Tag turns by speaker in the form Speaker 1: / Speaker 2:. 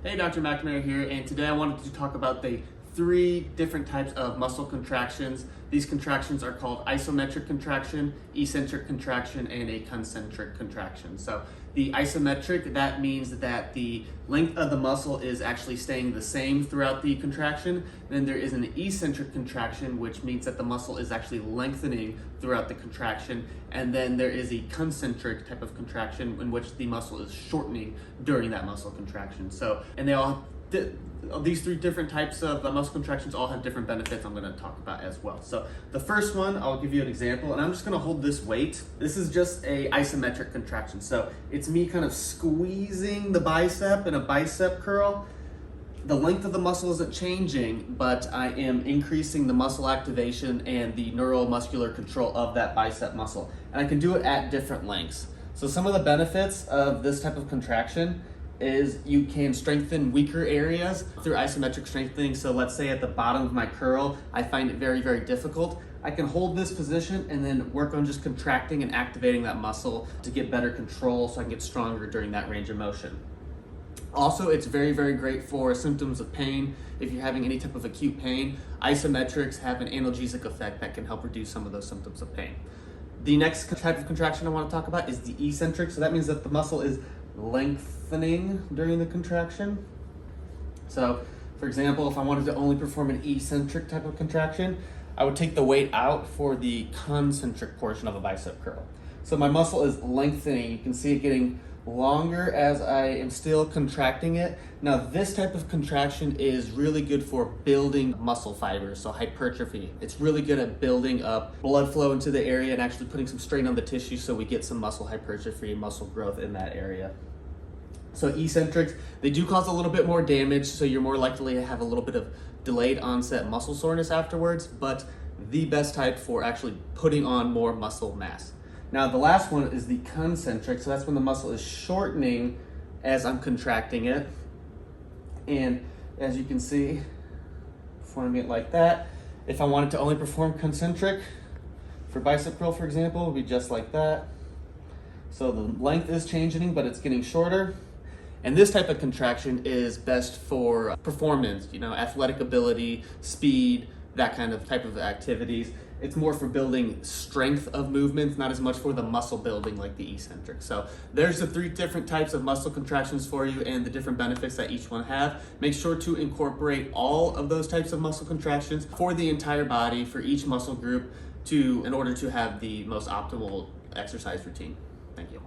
Speaker 1: Hey, Dr. McNamara here, and today I wanted to talk about the 3 different types of muscle contractions. These contractions are called isometric contraction, eccentric contraction, and a concentric contraction. So the isometric, that means that the length of the muscle is actually staying the same throughout the contraction. Then there is an eccentric contraction, which means that the muscle is actually lengthening throughout the contraction. And then there is a concentric type of contraction in which the muscle is shortening during that muscle contraction. And they all these 3 different types of muscle contractions all have different benefits I'm going to talk about as well. So the first one, I'll give you an example, and I'm just going to hold this weight. This is just a isometric contraction. So it's me kind of squeezing the bicep in a bicep curl. The length of the muscle isn't changing, but I am increasing the muscle activation and the neuromuscular control of that bicep muscle. And I can do it at different lengths. So some of the benefits of this type of contraction is you can strengthen weaker areas through isometric strengthening. So let's say at the bottom of my curl, I find it very, very difficult. I can hold this position and then work on just contracting and activating that muscle to get better control so I can get stronger during that range of motion. Also, it's very, very great for symptoms of pain. If you're having any type of acute pain, isometrics have an analgesic effect that can help reduce some of those symptoms of pain. The next type of contraction I want to talk about is the eccentric. So that means that the muscle is lengthening during the contraction. So for example, if I wanted to only perform an eccentric type of contraction, I would take the weight out for the concentric portion of a bicep curl. So my muscle is lengthening. You can see it getting longer as I am still contracting it. Now this type of contraction is really good for building muscle fibers, so hypertrophy. It's really good at building up blood flow into the area and actually putting some strain on the tissue so we get some muscle hypertrophy and muscle growth in that area. So eccentrics, they do cause a little bit more damage, so you're more likely to have a little bit of delayed onset muscle soreness afterwards, but the best type for actually putting on more muscle mass. Now the last one is the concentric, so that's when the muscle is shortening as I'm contracting it. And as you can see, forming it like that. If I wanted to only perform concentric for bicep curl, for example, it would be just like that. So the length is changing, but it's getting shorter. And this type of contraction is best for performance, athletic ability, speed, that kind of type of activities. It's more for building strength of movements, not as much for the muscle building like the eccentric. So there's the 3 different types of muscle contractions for you and the different benefits that each one have. Make sure to incorporate all of those types of muscle contractions for the entire body, for each muscle group, in order to have the most optimal exercise routine. Thank you.